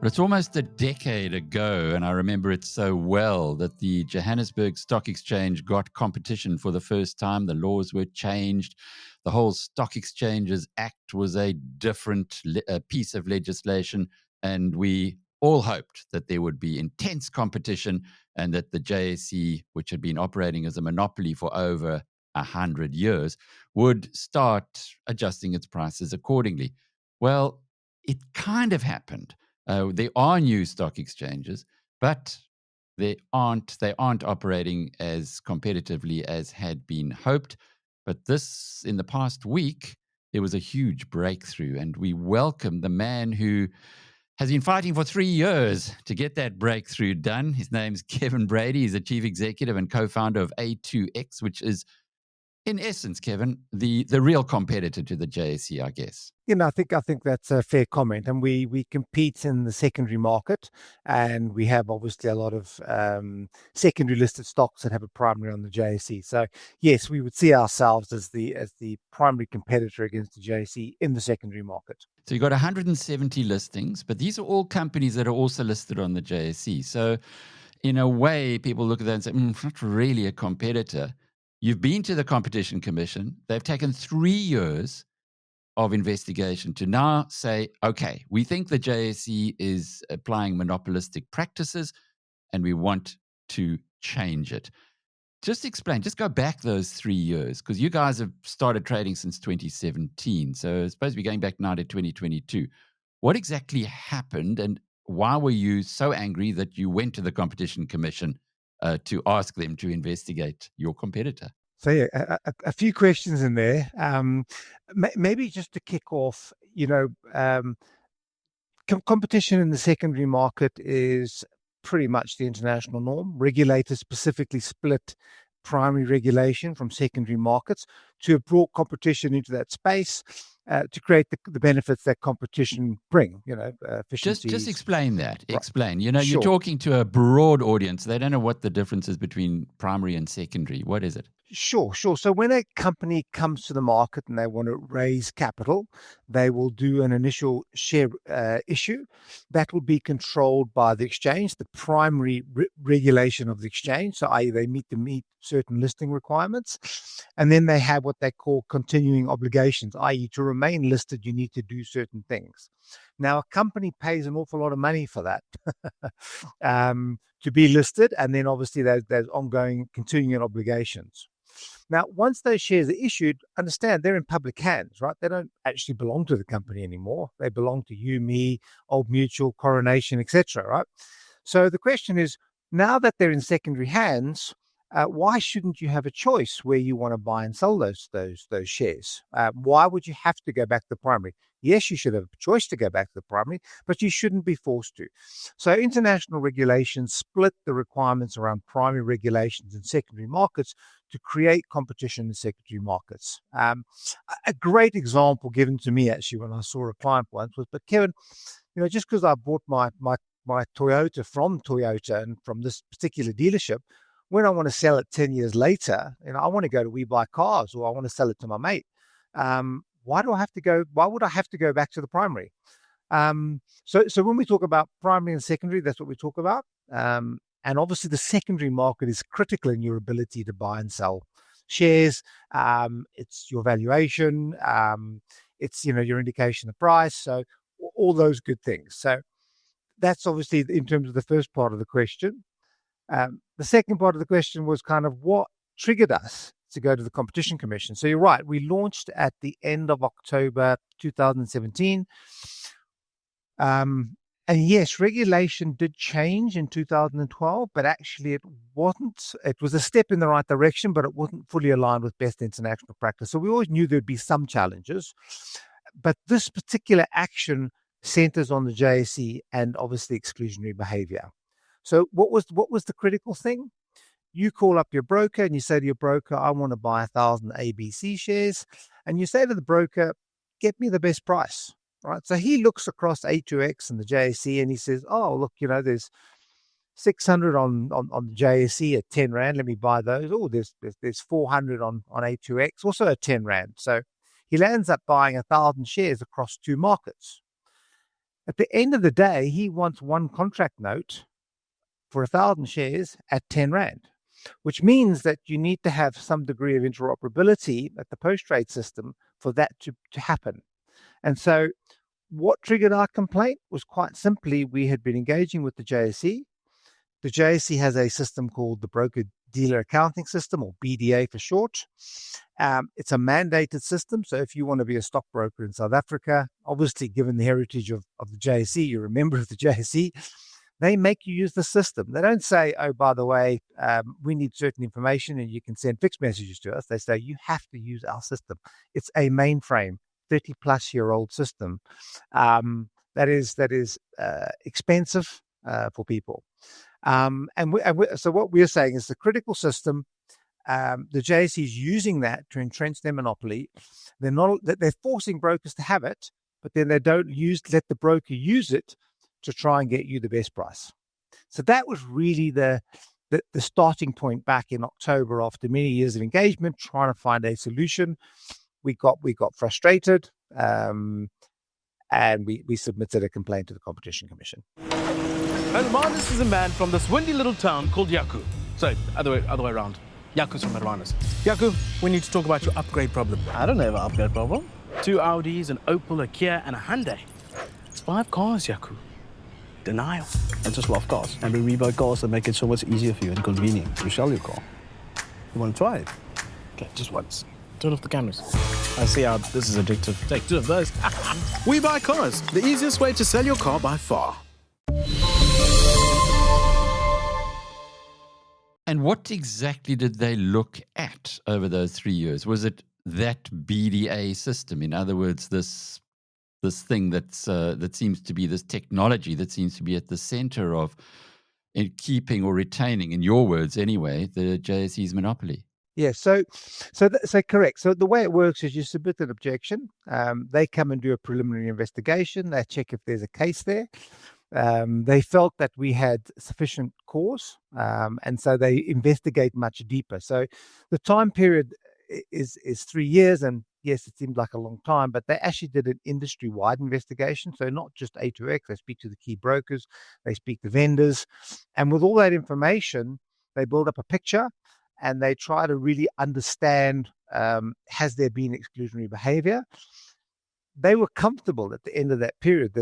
But it's almost a decade ago, and I remember it so well, that the Johannesburg Stock Exchange got competition for the first time. The laws were changed. The whole Stock Exchanges Act was a different piece of legislation, and we all hoped that there would be intense competition and that the JSE, which had been operating as a monopoly for over 100 years, would start adjusting its prices accordingly. Well, it kind of happened. There are new stock exchanges, but they aren't operating as competitively as had been hoped. But in the past week, there was a huge breakthrough, and we welcome the man who has been fighting for 3 years to get that breakthrough done. His name's Kevin Brady. He's the chief executive and co-founder of A2X, which is, in essence, Kevin, the real competitor to the JSE, I guess. I think that's a fair comment. And we compete in the secondary market, and we have obviously a lot of secondary listed stocks that have a primary on the JSE. So yes, we would see ourselves as the primary competitor against the JSE in the secondary market. So you've got 170 listings, but these are all companies that are also listed on the JSE. So in a way, people look at that and say, it's not really a competitor. You've been to the Competition Commission. They've taken 3 years of investigation to now say, okay, we think the JSE is applying monopolistic practices and we want to change it. Just explain, just go back those 3 years, because you guys have started trading since 2017. So it's supposed to be going back now to 2022. What exactly happened, and why were you so angry that you went to the Competition Commission to ask them to investigate your competitor? So yeah, a few questions in there. Maybe just to kick off, competition in the secondary market is pretty much the international norm. Regulators specifically split primary regulation from secondary markets to have brought competition into that space to create the benefits that competition bring, efficiencies. Just explain that. Right. Explain. Sure. You're talking to a broad audience. They don't know what the difference is between primary and secondary. What is it? Sure. So when a company comes to the market and they want to raise capital, they will do an initial share issue that will be controlled by the exchange, the primary regulation of the exchange. So i.e. they meet certain listing requirements. And then they have what they call continuing obligations, i.e. to remain listed, you need to do certain things. Now, a company pays an awful lot of money for that to be listed. And then obviously there's ongoing continuing obligations. Now, once those shares are issued, understand they're in public hands, right? They don't actually belong to the company anymore. They belong to you, me, Old Mutual, Coronation, etc., right? So the question is, now that they're in secondary hands, why shouldn't you have a choice where you want to buy and sell those shares? Why would you have to go back to the primary? Yes, you should have a choice to go back to the primary, but you shouldn't be forced to. So international regulations split the requirements around primary regulations and secondary markets to create competition in secondary markets. A great example given to me actually when I saw a client once was, but Kevin, just because I bought my Toyota from Toyota and from this particular dealership, when I want to sell it 10 years later, I want to go to We Buy Cars or I want to sell it to my mate. Why would I have to go back to the primary? So when we talk about primary and secondary, that's what we talk about. And obviously the secondary market is critical in your ability to buy and sell shares. It's your valuation. It's, your indication of price. So all those good things. So that's obviously in terms of the first part of the question. The second part of the question was kind of what triggered us to go to the Competition Commission. So you're right, we launched at the end of October 2017. And yes, regulation did change in 2012, but actually it wasn't. It was a step in the right direction, but it wasn't fully aligned with best international practice. So we always knew there'd be some challenges, but this particular action centers on the JSE and obviously exclusionary behavior. So what was the critical thing? You call up your broker and you say to your broker, I want to buy 1,000 ABC shares. And you say to the broker, get me the best price, right? So he looks across A2X and the JSE and he says, oh, look, there's 600 on the JSE at 10 Rand. Let me buy those. Oh, there's 400 on A2X, also at 10 Rand. So he lands up buying 1,000 shares across two markets. At the end of the day, he wants one contract note for 1,000 shares at 10 Rand, which means that you need to have some degree of interoperability at the post-trade system for that to happen. And so what triggered our complaint was quite simply we had been engaging with the JSE. The JSE has a system called the Broker Dealer Accounting System, or BDA for short. It's a mandated system. So if you want to be a stockbroker in South Africa, obviously given the heritage of the JSE, you're a member of the JSE, they make you use the system. They don't say, oh, by the way, we need certain information and you can send fixed messages to us. They say you have to use our system. It's a mainframe, 30-plus-year-old system that is expensive for people. So what we're saying is the critical system. The JSE is using that to entrench their monopoly. They're forcing brokers to have it, but then they don't let the broker use it to try and get you the best price. So that was really the starting point back in October after many years of engagement, trying to find a solution. We got frustrated, and we submitted a complaint to the Competition Commission. Hermanus is a man from this windy little town called Yaku. Sorry, other way around. Yaku's from Hermanus. Yaku, we need to talk about your upgrade problem. I don't have an upgrade problem. 2 Audis, an Opel, a Kia, and a Hyundai. It's 5 cars, Yaku. Denial. It's just 12 cars. And we buy cars that make it so much easier for you and convenient to sell your car. You want to try it? Okay, just once. Turn off the cameras. I see how this is addictive. Take 2 of those. We Buy Cars, the easiest way to sell your car by far. And what exactly did they look at over those 3 years? Was it that BDA system? In other words, this thing that seems to be this technology that seems to be at the center of keeping or retaining, in your words anyway, the JSE's monopoly. Yeah, so correct. So the way it works is you submit an objection. They come and do a preliminary investigation. They check if there's a case there. They felt that we had sufficient cause, and so they investigate much deeper. So the time period is 3 years, and yes, it seemed like a long time, but they actually did an industry-wide investigation. So not just A2X, they speak to the key brokers, they speak to vendors, and with all that information, they build up a picture, and they try to really understand, has there been exclusionary behavior? They were comfortable at the end of that period,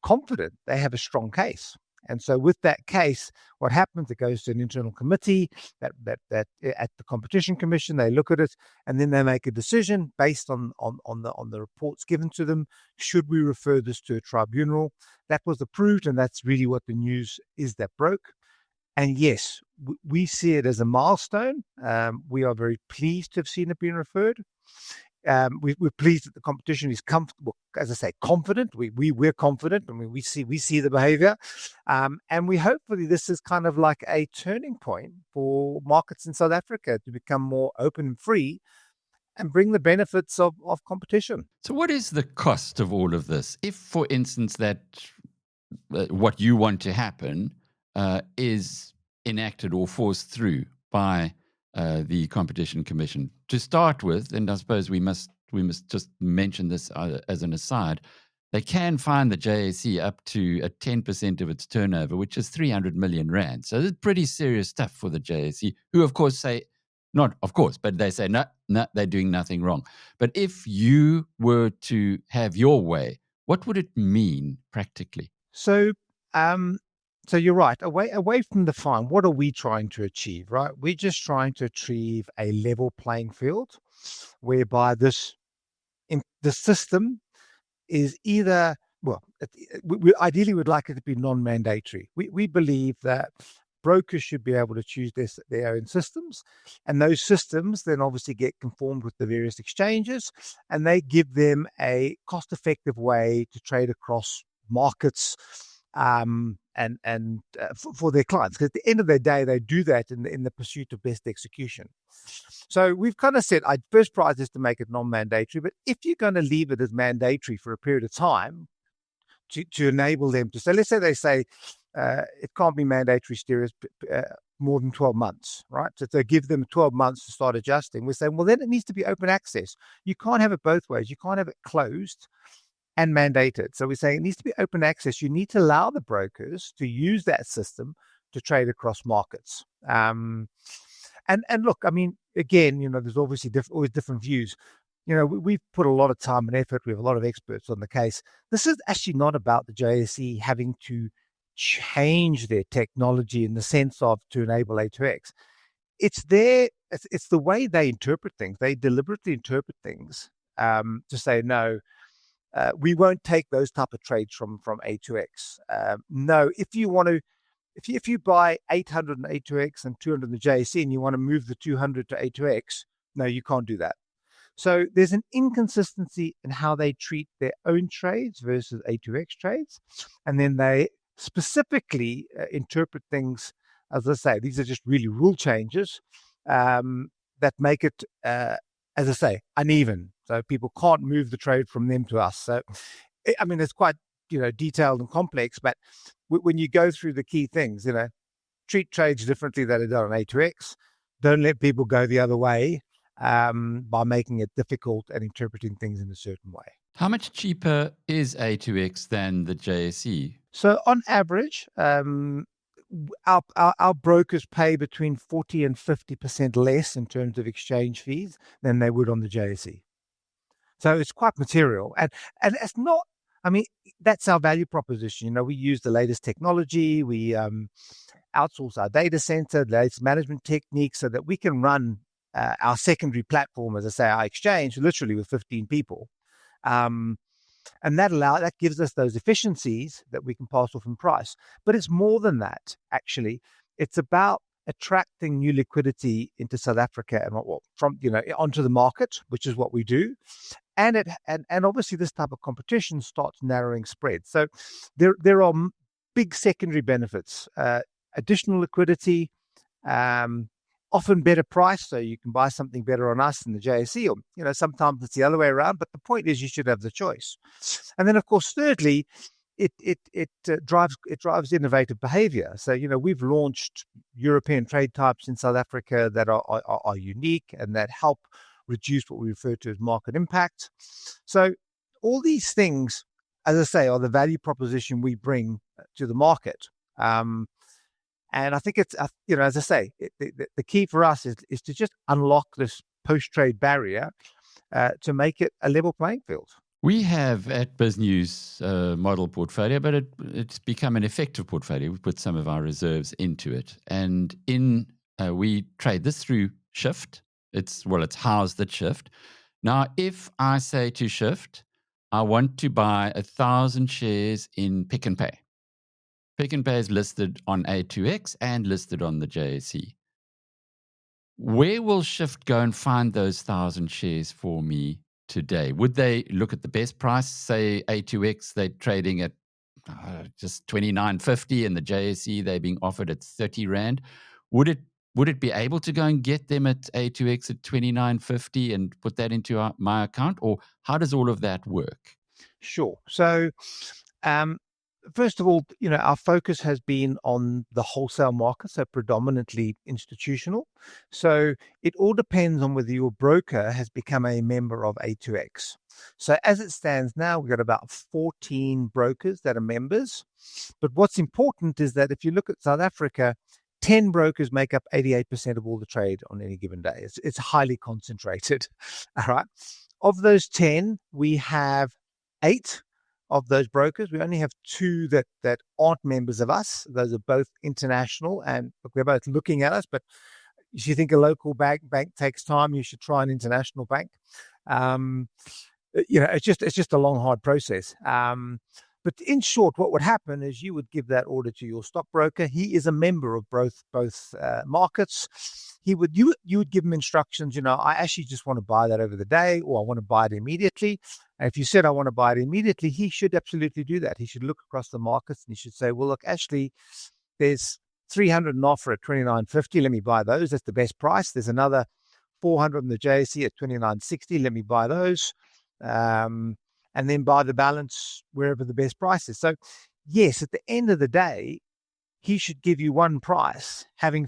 confident they have a strong case. And so with that case, what happens, it goes to an internal committee that at the Competition Commission, they look at it, and then they make a decision based on the reports given to them. Should we refer this to a tribunal? That was approved, and that's really what the news is that broke. And yes, we see it as a milestone. We are very pleased to have seen it being referred. We're pleased that the competition is comfortable, as I say, confident. We're confident. I mean, we see the behavior, and we hopefully this is kind of like a turning point for markets in South Africa to become more open and free, and bring the benefits of competition. So, what is the cost of all of this? If, for instance, that what you want to happen is enacted or forced through by the Competition Commission. To start with, and I suppose we must just mention this as an aside, they can fine the JSE up to 10% of its turnover, which is 300 million rand. So it's pretty serious stuff for the JSE, who of course say, not of course, but they say, no, they're doing nothing wrong. But if you were to have your way, what would it mean practically? So you're right. Away from the fine, what are we trying to achieve, right? We're just trying to achieve a level playing field whereby the system is either, well, we ideally would like it to be non-mandatory. We believe that brokers should be able to choose their own systems, and those systems then obviously get conformed with the various exchanges, and they give them a cost-effective way to trade across markets, for their clients, because at the end of the day, they do that in the pursuit of best execution. So we've kind of said our first prize is to make it non-mandatory, but if you're going to leave it as mandatory for a period of time to enable them to, so let's say they say it can't be mandatory steerers more than 12 months, right? So they give them 12 months to start adjusting. We're saying, well, then it needs to be open access. You can't have it both ways. You can't have it closed and mandated. So we're saying it needs to be open access. You need to allow the brokers to use that system to trade across markets. And look, I mean, again, there's obviously always different views. We've put a lot of time and effort. We have a lot of experts on the case. This is actually not about the JSE having to change their technology in the sense of to enable A2X. It's the way they interpret things. They deliberately interpret things to say, no, we won't take those type of trades from A2X. No, if you want to, if you buy 800 in A2X and 200 in the JSE and you want to move the 200 to A2X, no, you can't do that. So there's an inconsistency in how they treat their own trades versus A2X trades. And then they specifically interpret things, as I say, these are just really rule changes that make it, as I say, uneven. So people can't move the trade from them to us. So, I mean, it's quite, detailed and complex, but when you go through the key things, treat trades differently than are done on A2X. Don't let people go the other way by making it difficult and interpreting things in a certain way. How much cheaper is A2X than the JSE? So on average, our brokers pay between 40 and 50% less in terms of exchange fees than they would on the JSE. So it's quite material. And it's not, I mean, that's our value proposition. We use the latest technology. We outsource our data center, the latest management techniques so that we can run our secondary platform, as I say, our exchange, literally with 15 people. And that gives us those efficiencies that we can pass off in price. But it's more than that, actually. It's about attracting new liquidity into South Africa and from onto the market, which is what we do. And obviously this type of competition starts narrowing spreads. So there are big secondary benefits, additional liquidity, often better price, so you can buy something better on us than the JSE, or sometimes it's the other way around. But the point is, you should have the choice. And then, of course, thirdly, it drives innovative behavior. So we've launched European trade types in South Africa that are unique and that help reduce what we refer to as market impact. So all these things, as I say, are the value proposition we bring to the market. And I think it's, as I say, the key for us is to just unlock this post-trade barrier to make it a level playing field. We have at BizNews a model portfolio, but it's become an effective portfolio. We put some of our reserves into it. And we trade this through Shift. It's housed at Shift. Now, if I say to Shift, I want to buy 1,000 shares in Pick n Pay. Pick n Pay is listed on A2X and listed on the JSE. Where will Shift go and find those 1,000 shares for me today? Would they look at the best price, say A2X, they're trading at just 29.50 and the JSE, they're being offered at 30 Rand? Would it be able to go and get them at A2X at 29.50 and put that into my account? Or how does all of that work? Sure. So, first of all, our focus has been on the wholesale market, so predominantly institutional. So it all depends on whether your broker has become a member of A2X. So as it stands now, we've got about 14 brokers that are members. But what's important is that if you look at South Africa, 10 brokers make up 88% of all the trade on any given day. It's highly concentrated. All right. Of those 10, we have 8 of those brokers. We only have 2 that aren't members of us. Those are both international, and look, they're both looking at us. But if you think a local bank takes time, you should try an international bank. It's just a long, hard process. But in short, what would happen is you would give that order to your stockbroker. He is a member of both markets. You would give him instructions. I actually just want to buy that over the day, or I want to buy it immediately. And if you said I want to buy it immediately, he should absolutely do that. He should look across the markets and he should say, well, look, actually, there's 300 an offer at 29.50. Let me buy those. That's the best price. There's another 400 in the JSE at 29.60. Let me buy those. And then buy the balance wherever the best price is. So, yes, at the end of the day, he should give you one price, having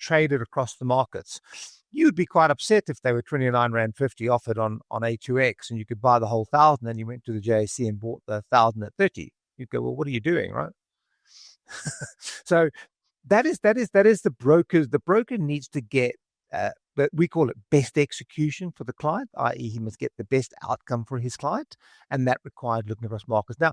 traded across the markets. you'd be quite upset if they were 29 Rand 50 offered on A2X and you could buy the whole 1,000 and you went to the JSE and bought the 1,000 at 30. You'd go, well, what are you doing, right? So that is the brokers. The broker needs to get, we call it best execution for the client, i.e. he must get the best outcome for his client, and that required looking across markets. Now,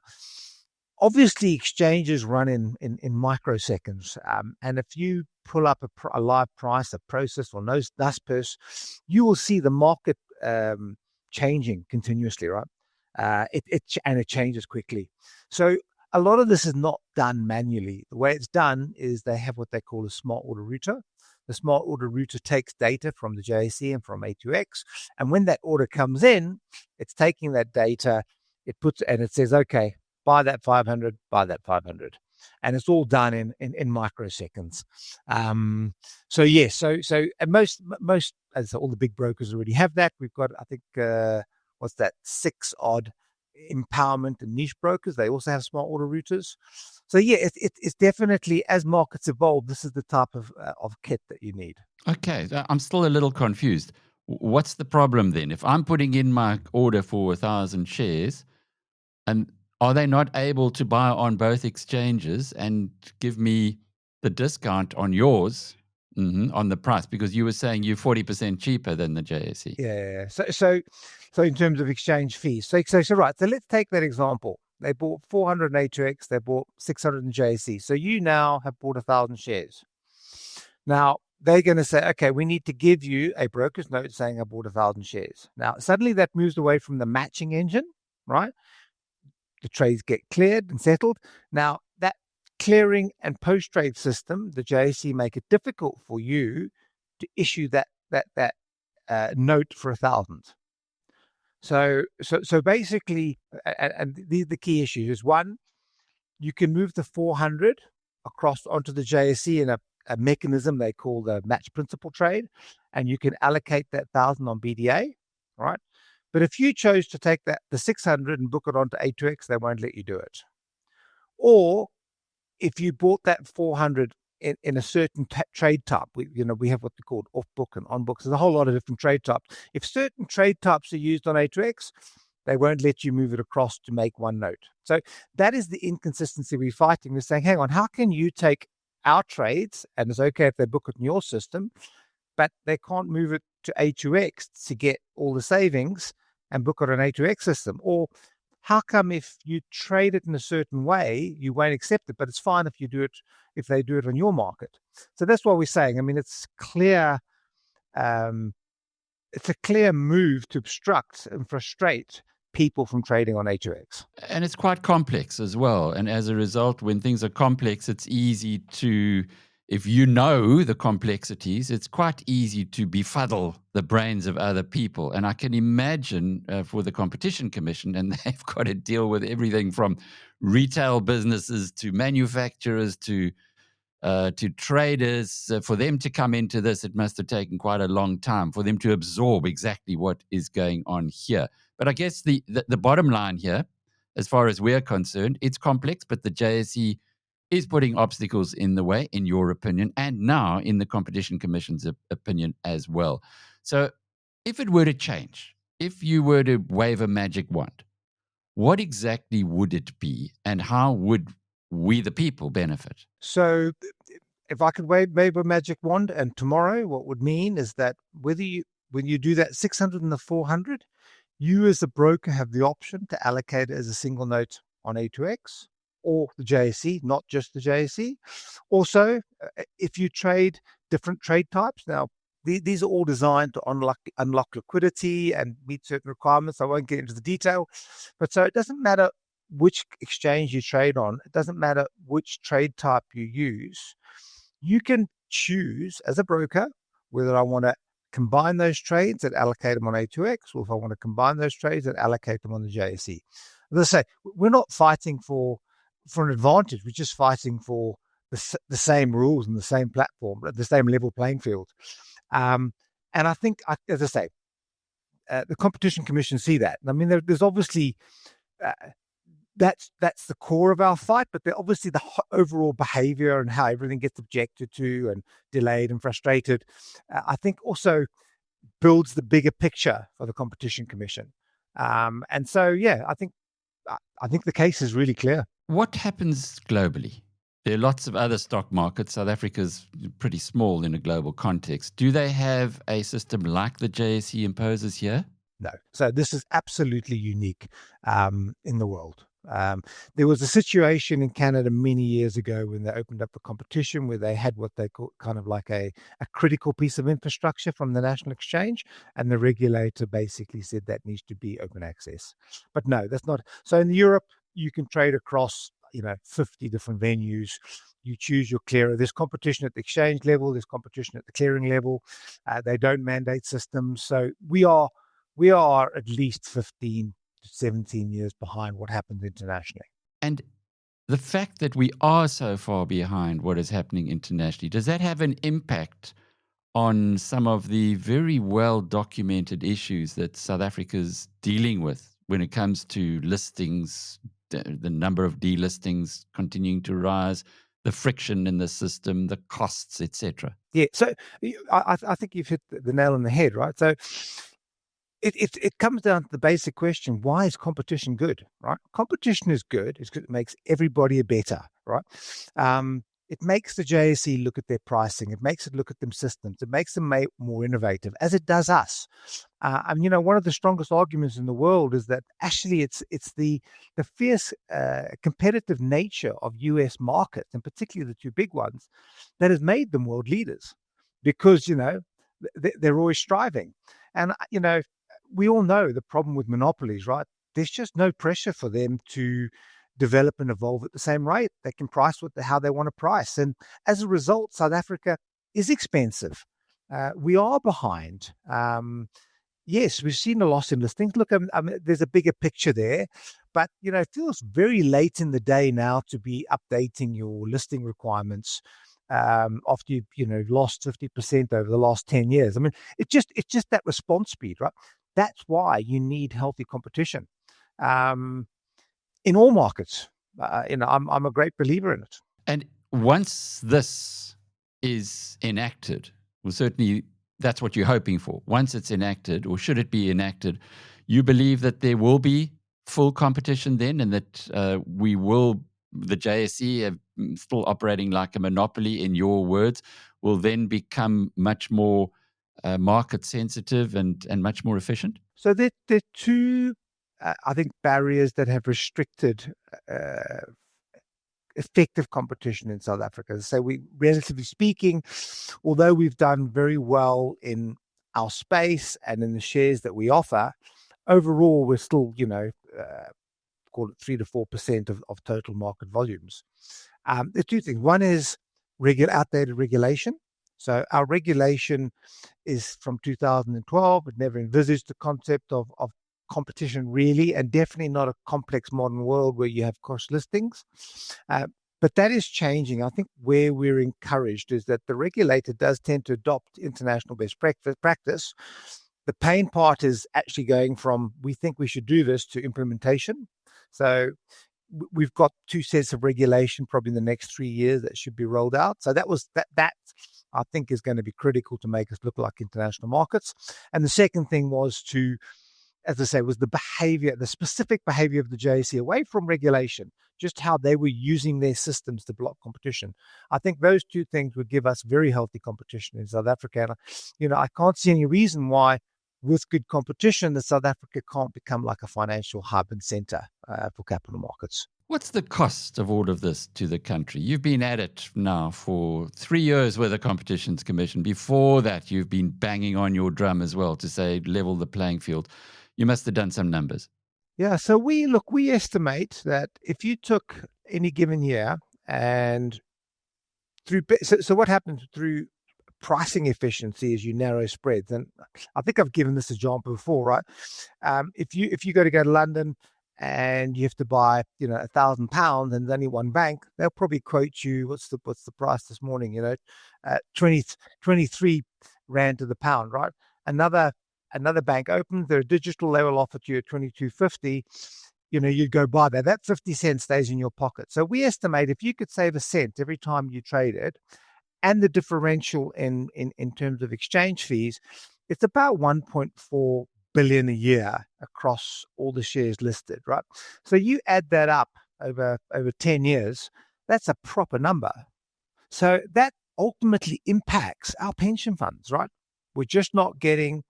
obviously, exchanges run in microseconds, and if you pull up a live price, a process or NASPERS, you will see the market changing continuously, right? It changes quickly. So a lot of this is not done manually. The way it's done is they have what they call a smart order router. The smart order router takes data from the JSE and from A2X, and when that order comes in, it's taking that data, it says, okay, buy that 500, buy that 500. And it's all done in microseconds. So and most, as all the big brokers already have that. We've got, I think, 6 odd empowerment and niche brokers. They also have smart order routers. So it's definitely, as markets evolve, this is the type of kit that you need. Okay, I'm still a little confused. What's the problem then? If I'm putting in my order for 1,000 shares, and are they not able to buy on both exchanges and give me the discount on yours on the price? Because you were saying you're 40% cheaper than the JSE. Yeah. So in terms of exchange fees, so right. So let's take that example. They bought 400 in A2X. They bought 600 in JSE. So you now have bought 1,000 shares. Now they're going to say, okay, we need to give you a broker's note saying I bought 1,000 shares. Now suddenly that moves away from the matching engine, right? The trades get cleared and settled. Now, that clearing and post-trade system, the JSE make it difficult for you to issue that note for 1,000. So basically, and the key issues is, one, you can move the 400 across onto the JSE in a mechanism they call the match principal trade, and you can allocate that 1,000 on BDA, right? But if you chose to take the 600 and book it onto A2X, they won't let you do it. Or if you bought that 400 in a certain trade type, we have what we call off book and on book. There's a whole lot of different trade types. If certain trade types are used on A2X, they won't let you move it across to make one note. So that is the inconsistency we're fighting. We're saying, hang on, how can you take our trades, and it's okay if they book it in your system, but they can't move it to A2X to get all the savings and book it on A2X system? Or how come if you trade it in a certain way, you won't accept it, but it's fine if they do it on your market? So that's what we're saying. I mean, it's clear. It's a clear move to obstruct and frustrate people from trading on A2X. And it's quite complex as well. And as a result, when things are complex, it's easy to, if you know the complexities, it's quite easy to befuddle the brains of other people. And I can imagine for the Competition Commission, and they've got to deal with everything from retail businesses to manufacturers to traders. For them to come into this, it must have taken quite a long time for them to absorb exactly what is going on here. But I guess the bottom line here, as far as we're concerned, it's complex, but the JSE is putting obstacles in the way, in your opinion, and now in the Competition Commission's opinion as well. So if it were to change, if you were to wave a magic wand, what exactly would it be, and how would we, the people, benefit? So if I could wave a magic wand, and tomorrow, what would mean is that when you do that 600 and the 400, you as a broker have the option to allocate it as a single note on A2X or the JSE, not just the JSE. Also, if you trade different trade types, now these are all designed to unlock liquidity and meet certain requirements. I won't get into the detail, but so it doesn't matter which exchange you trade on. It doesn't matter which trade type you use. You can choose as a broker whether I want to combine those trades and allocate them on A2X, or if I want to combine those trades and allocate them on the JSE. As I say, we're not fighting for an advantage. We're just fighting for the same rules and the same platform, the same level playing field. And I think, as I say, the Competition Commission see that. I mean, there's obviously that's the core of our fight. But obviously the overall behavior and how everything gets objected to and delayed and frustrated, I think also builds the bigger picture for the Competition Commission. And so, yeah, I think the case is really clear. What happens globally? There are lots of other stock markets. South Africa's pretty small in a global context. Do they have a system like the JSE imposes here? No. So this is absolutely unique in the world. There was a situation in Canada many years ago when they opened up the competition where they had what they call kind of like a critical piece of infrastructure from the National Exchange, and the regulator basically said that needs to be open access. But no, that's not. So in Europe, you can trade across 50 different venues. You choose your clearer. There's competition at the exchange level. There's competition at the clearing level. They don't mandate systems. So we are at least 15 to 17 years behind what happens internationally. And the fact that we are so far behind what is happening internationally, does that have an impact on some of the very well documented issues that South Africa's dealing with when it comes to listings, the number of delistings continuing to rise, the friction in the system, the costs, etc.? Yeah, so I think you've hit the nail on the head, right? So it comes down to the basic question: why is competition good? Right? Competition is good. It's good. It makes everybody better, right? It makes the JSE look at their pricing. It makes it look at them systems. It makes them more innovative, as it does us. And one of the strongest arguments in the world is that actually it's the fierce competitive nature of US markets, and particularly the two big ones, that has made them world leaders, because they're always striving. And we all know the problem with monopolies, right? There's just no pressure for them to develop and evolve at the same rate. They can price how they want to price. And as a result, South Africa is expensive. We are behind. Yes, we've seen a loss in listings. Look, there's a bigger picture there. But, it feels very late in the day now to be updating your listing requirements after you've lost 50% over the last 10 years. I mean, it's just that response speed, right? That's why you need healthy competition in all markets. I'm a great believer in it. And once this is enacted, well, certainly that's what you're hoping for. Once it's enacted, or should it be enacted, you believe that there will be full competition then, and that the JSE, still operating like a monopoly, in your words, will then become much more market sensitive and much more efficient? So there are two, I think, barriers that have restricted effective competition in South Africa. So we, relatively speaking, although we've done very well in our space and in the shares that we offer, overall we're still, call it 3 to 4% of total market volumes. There's two things. One is outdated regulation. So our regulation is from 2012. It never envisaged the concept of competition, really, and definitely not a complex modern world where you have cross listings. But that is changing. I think where we're encouraged is that the regulator does tend to adopt international best practice. The pain part is actually going from "we think we should do this" to implementation. So we've got two sets of regulation probably in the next 3 years that should be rolled out. So that I think is going to be critical to make us look like international markets. And the second thing was the specific behavior of the JSE away from regulation, just how they were using their systems to block competition. I think those two things would give us very healthy competition in South Africa. And, I can't see any reason why, with good competition, that South Africa can't become like a financial hub and center for capital markets. What's the cost of all of this to the country? You've been at it now for 3 years with the Competitions Commission. Before that, you've been banging on your drum as well to say level the playing field. You must have done some numbers. Yeah, so we estimate that if you took any given year and so what happens through pricing efficiency is you narrow spreads. And I think I've given this example before, right? If you go to London and you have to buy, £1,000 and there's only one bank, they'll probably quote you, what's the price this morning? 23 rand to the pound, right? Another bank opens, they're digital, they will offer to you at 22.50. you'd go buy that. That 50 cents stays in your pocket. So we estimate if you could save a cent every time you trade it, and the differential in terms of exchange fees, it's about 1.4 billion a year across all the shares listed, right? So you add that up over 10 years, that's a proper number. So that ultimately impacts our pension funds, right? We're just not getting,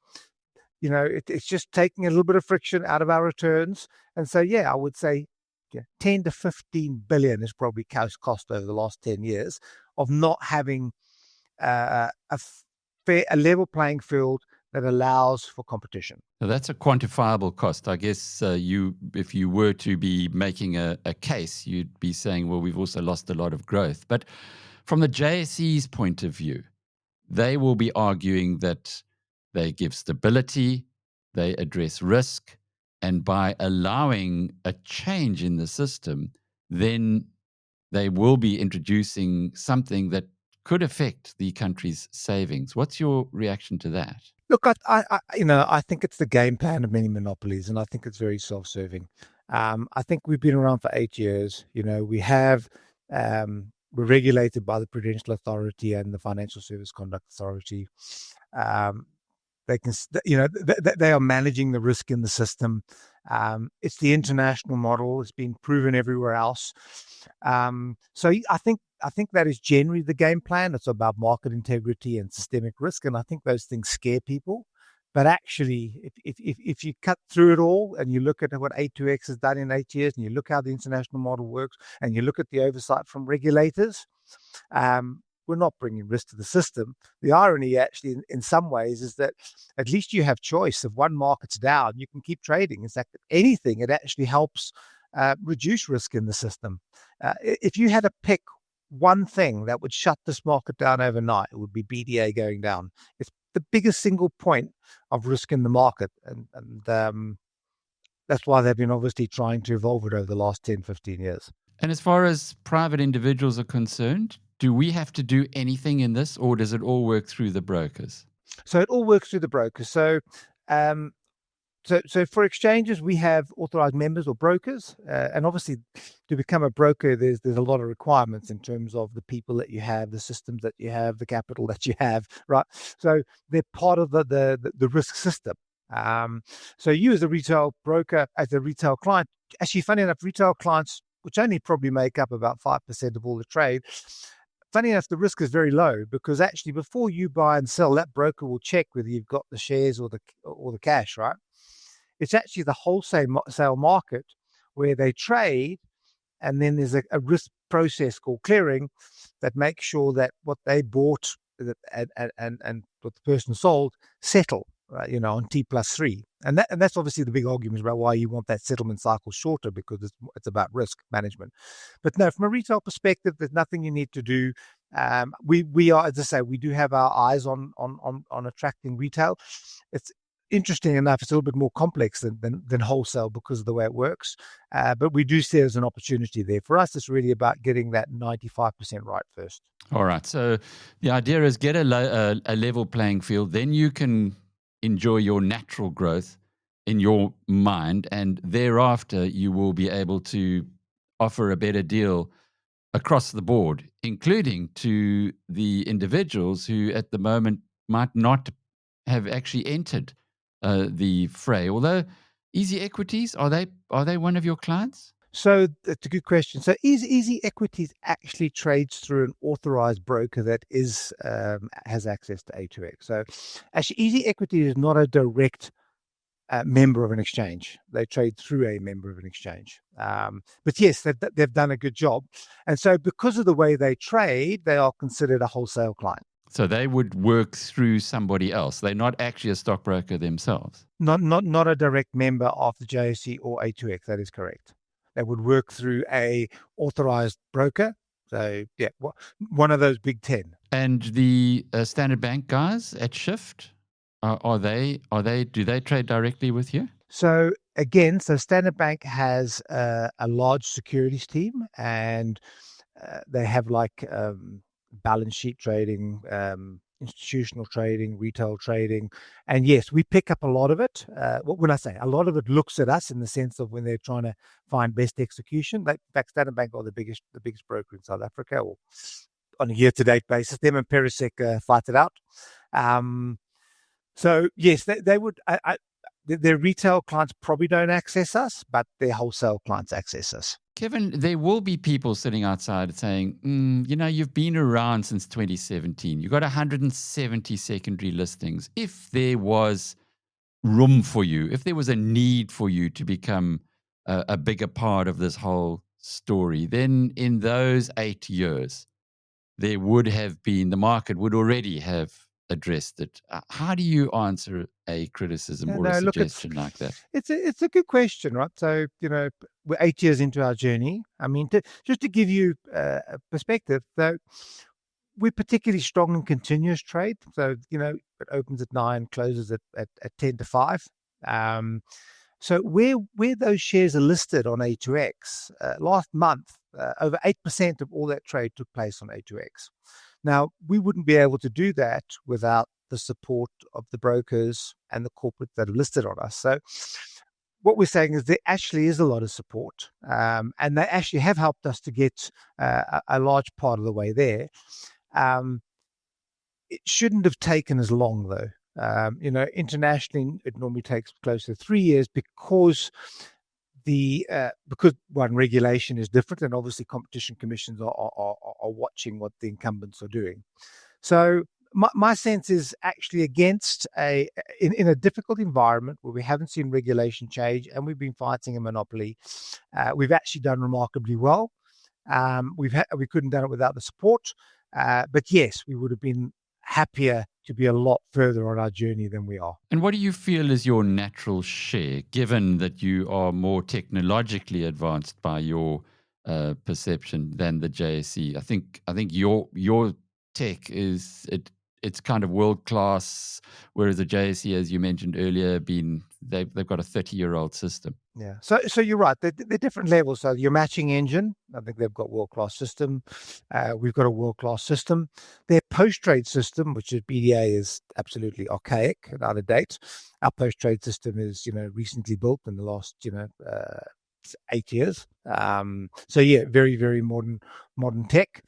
it's just taking a little bit of friction out of our returns. And so, I would say 10 to 15 billion is probably cost over the last 10 years of not having a level playing field that allows for competition. Now that's a quantifiable cost. I guess if you were to be making a case, you'd be saying, well, we've also lost a lot of growth. But from the JSE's point of view, they will be arguing that they give stability, they address risk, and by allowing a change in the system, then they will be introducing something that could affect the country's savings. What's your reaction to that? Look, I think it's the game plan of many monopolies, and I think it's very self-serving. I think we've been around for 8 years. We have we're regulated by the Prudential Authority and the Financial Service Conduct Authority. They can, they are managing the risk in the system. It's the international model. It's been proven everywhere else. So I think that is generally the game plan. It's about market integrity and systemic risk, and I think those things scare people. But actually, if you cut through it all and you look at what A2X has done in 8 years, and you look how the international model works, and you look at the oversight from regulators, we're not bringing risk to the system. The irony, actually, in some ways, is that at least you have choice. If one market's down, you can keep trading. In fact, if anything, it actually helps reduce risk in the system. If you had to pick one thing that would shut this market down overnight, it would be BDA going down. It's the biggest single point of risk in the market. And that's why they've been obviously trying to evolve it over the last 10, 15 years. And as far as private individuals are concerned, do we have to do anything in this, or does it all work through the brokers? So it all works through the brokers. So for exchanges, we have authorized members or brokers. And obviously, to become a broker, there's a lot of requirements in terms of the people that you have, the systems that you have, the capital that you have, right? So they're part of the risk system. So you as a retail broker, as a retail client, actually, funny enough, retail clients, which only probably make up about 5% of all the trade, funny enough, the risk is very low, because actually before you buy and sell, that broker will check whether you've got the shares or the cash, right? It's actually the wholesale market where they trade, and then there's a risk process called clearing that makes sure that what they bought and what the person sold settle, right, on T+3. And that's obviously the big argument about why you want that settlement cycle shorter, because it's about risk management. But no, from a retail perspective, there's nothing you need to do. We are, as I say, we do have our eyes on attracting retail. It's interesting enough, it's a little bit more complex than wholesale because of the way it works. But we do see it as an opportunity there. For us, it's really about getting that 95% right first. All right. So the idea is get a level playing field, then you can enjoy your natural growth in your mind, and thereafter you will be able to offer a better deal across the board, including to the individuals who at the moment might not have actually entered the fray. Although Easy Equities, are they one of your clients? So that's a good question. So Easy Equities actually trades through an authorized broker that has access to A2X. So actually, Easy Equities is not a direct member of an exchange. They trade through a member of an exchange. But yes, they've done a good job. And so because of the way they trade, they are considered a wholesale client. So they would work through somebody else. They're not actually a stockbroker themselves. Not a direct member of the JSE or A2X. That is correct. They would work through a authorized broker. So yeah, one of those big 10. And the Standard Bank guys at Shift, do they trade directly with you? So again, Standard Bank has a large securities team, and they have balance sheet trading, institutional trading, retail trading. And yes, we pick up a lot of it. When I say a lot of it looks at us in the sense of when they're trying to find best execution. In fact, Standard Bank are the biggest broker in South Africa, or on a year-to-date basis. Them and Perisec fight it out. So yes, they would. Their retail clients probably don't access us, but their wholesale clients access us. Kevin, there will be people sitting outside saying, you've been around since 2017. You've got 170 secondary listings. If there was room for you, if there was a need for you to become a bigger part of this whole story, then in those 8 years, there would have been, the market would already have addressed it. How do you answer a criticism or a suggestion like that? It's a good question, right? So, we're 8 years into our journey. I mean, just to give you a perspective, though, we're particularly strong in continuous trade. So, it opens at 9, closes at 10 to 5. So where those shares are listed on A2X, last month, over 8% of all that trade took place on A2X. Now, we wouldn't be able to do that without the support of the brokers and the corporates that are listed on us. So what we're saying is there actually is a lot of support, and they actually have helped us to get a large part of the way there. It shouldn't have taken as long, though. Internationally, it normally takes close to 3 years because one, regulation is different, and obviously competition commissions are watching what the incumbents are doing. So my sense is actually against in a difficult environment where we haven't seen regulation change and we've been fighting a monopoly, we've actually done remarkably well. We couldn't have done it without the support, but yes, we would have been happier to be a lot further on our journey than we are. And what do you feel is your natural share, given that you are more technologically advanced by your perception than the JSE? I think your tech it's kind of world class, whereas the JSE, as you mentioned earlier, they've got a 30-year-old system. Yeah, so you're right. They're different levels. So your matching engine, I think they've got world-class system. We've got a world-class system. Their post-trade system, which is BDA, is absolutely archaic and out of date. Our post-trade system is, recently built in the last, 8 years. So yeah, very, very modern tech.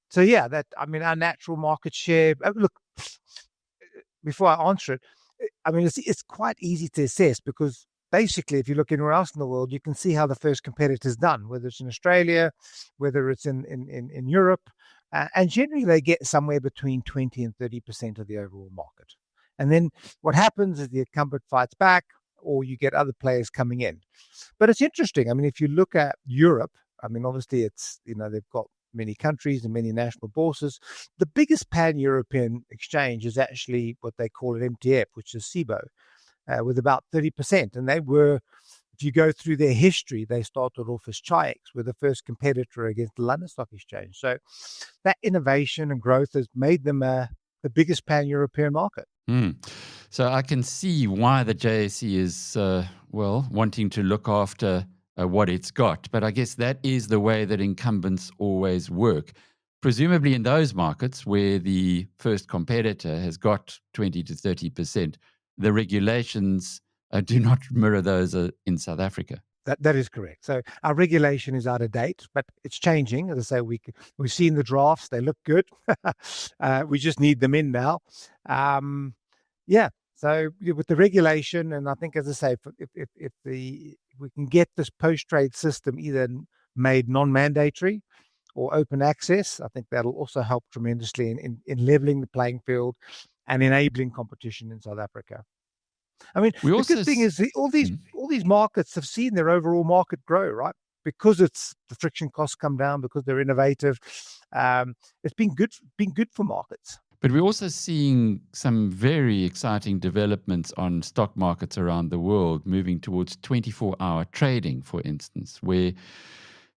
So yeah, our natural market share. Look, before I answer it, it's quite easy to assess because basically, if you look anywhere else in the world, you can see how the first competitor's done, whether it's in Australia, whether it's in Europe, and generally they get somewhere between 20 and 30% of the overall market. And then what happens is the incumbent fights back, or you get other players coming in. But it's interesting. If you look at Europe, obviously it's they've got many countries and many national bourses. The biggest pan-European exchange is actually what they call an MTF, which is SIBO, with about 30%. And they were, if you go through their history, they started off as Chi-X, were the first competitor against the London Stock Exchange. So that innovation and growth has made them the biggest pan-European market. So I can see why the JSE is, wanting to look after what it's got. But I guess that is the way that incumbents always work. Presumably in those markets where the first competitor has got 20 to 30%, the regulations do not mirror those in South Africa. That is correct. So our regulation is out of date, but it's changing. As I say, we've seen the drafts; they look good. We just need them in now. So with the regulation, and I think, as I say, if we can get this post-trade system either made non-mandatory or open access, I think that'll also help tremendously in leveling the playing field and enabling competition in South Africa. The good thing is all these markets have seen their overall market grow, right? Because the friction costs come down, because they're innovative. It's been good for markets. But we're also seeing some very exciting developments on stock markets around the world, moving towards 24-hour trading, for instance, where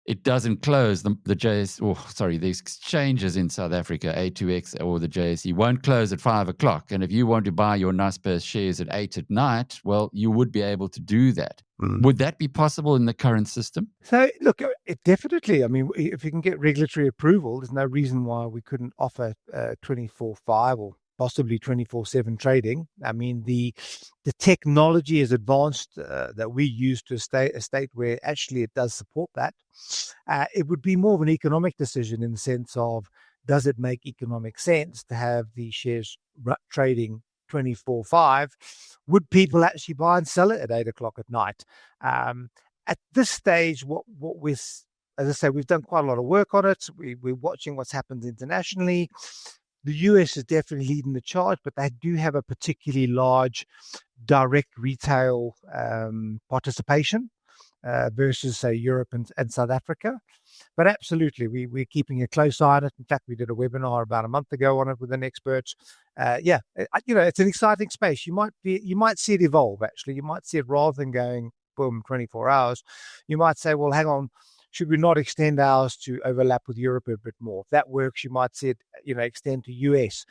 it doesn't close, the exchanges in South Africa, A2X or the JSE, won't close at 5 o'clock. And if you want to buy your Naspers shares at 8 at night, well, you would be able to do that. Would that be possible in the current system? So, look, it definitely, I mean, if you can get regulatory approval, there's no reason why we couldn't offer 24/5 or possibly 24/7 trading. I mean, the technology is advanced that we use to a state where actually it does support that. It would be more of an economic decision in the sense of, does it make economic sense to have the shares trading 24/5? Would people actually buy and sell it at 8 o'clock at night? At this stage, what we're, as I say, we've done quite a lot of work on it. We're watching what's happened internationally. The US is definitely leading the charge, but they do have a particularly large direct retail participation versus, say, Europe and South Africa. But absolutely, we're keeping a close eye on it. In fact, we did a webinar about a month ago on it with an expert. It's an exciting space. You might see it evolve, actually. You might see it rather than going, boom, 24 hours. You might say, well, hang on, should we not extend ours to overlap with Europe a bit more? If that works, you might see it, extend to US.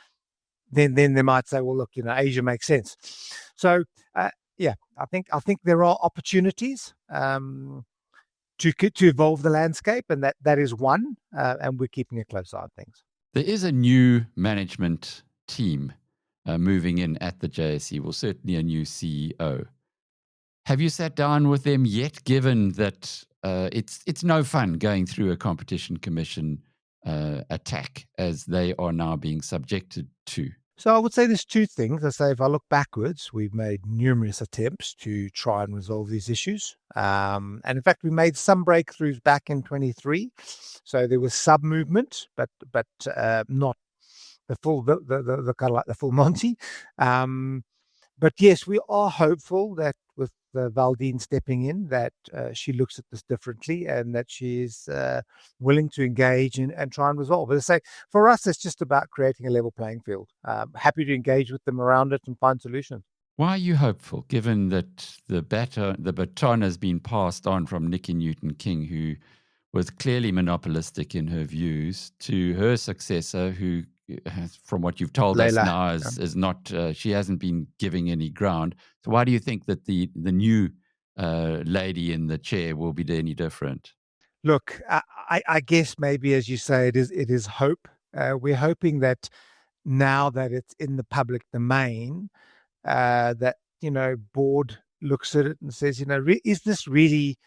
Then they might say, well, look, Asia makes sense. So, I think there are opportunities to evolve the landscape, and that is one, and we're keeping a close eye on things. There is a new management team moving in at the JSE, well, certainly a new CEO. Have you sat down with them yet, given that it's no fun going through a competition commission attack as they are now being subjected to? So I would say there's two things. I say if I look backwards, we've made numerous attempts to try and resolve these issues. And in fact, we made some breakthroughs back in 23. So there was some movement, but not the full, the kind of like the full Monty. But yes, we are hopeful that with Valdine stepping in, that she looks at this differently and that she is willing to engage and try and resolve. But I say, for us, it's just about creating a level playing field. Happy to engage with them around it and find solutions. Why are you hopeful, given that the baton has been passed on from Nikki Newton-King, who was clearly monopolistic in her views, to her successor, who, from what you've told us now, is not, she hasn't been giving any ground. So why do you think that the new lady in the chair will be any different? Look, I guess maybe, as you say, it is hope. We're hoping that now that it's in the public domain, that, board looks at it and says, is this really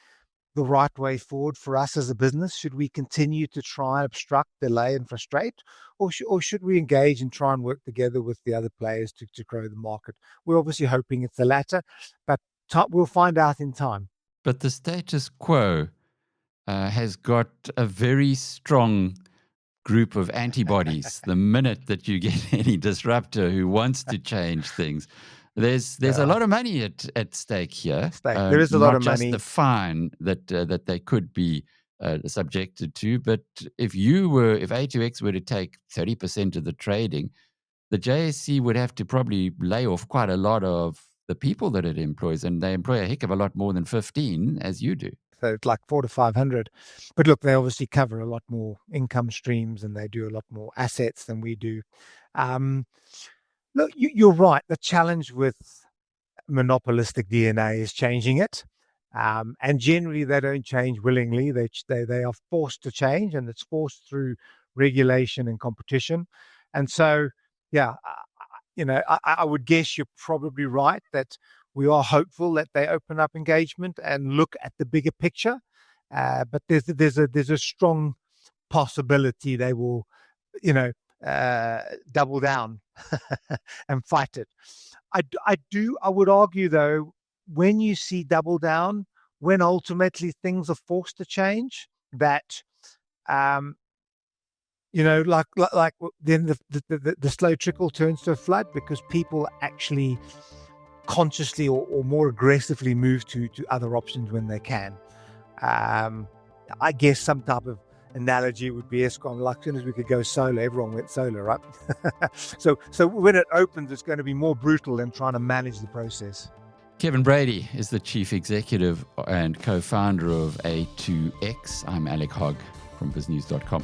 the right way forward for us as a business? Should we continue to try and obstruct, delay and frustrate, or should we engage and try and work together with the other players to grow the market? We're obviously hoping it's the latter, but we'll find out in time. But the status quo has got a very strong group of antibodies the minute that you get any disruptor who wants to change things. There's a lot of money at stake here. There is a lot of money. Not just the fine that they could be subjected to, but if A2X were to take 30% of the trading, the JSE would have to probably lay off quite a lot of the people that it employs, and they employ a heck of a lot more than 15, as you do. So it's like 400 to 500. But look, they obviously cover a lot more income streams and they do a lot more assets than we do. Look, you're right. The challenge with monopolistic DNA is changing it. And generally, they don't change willingly. They are forced to change, and it's forced through regulation and competition. And so, I would guess you're probably right that we are hopeful that they open up engagement and look at the bigger picture. But there's a strong possibility they will, double down and fight it. I would argue, though, when you see double down, when ultimately things are forced to change, that like then the slow trickle turns to a flood, because people actually consciously or more aggressively move to other options when they can. I guess some type of analogy would be Eskom. Like, as soon as we could go solar, everyone went solar, right? So when it opens, it's going to be more brutal than trying to manage the process. Kevin Brady is the chief executive and co-founder of A2X. I'm Alec Hogg from biznews.com.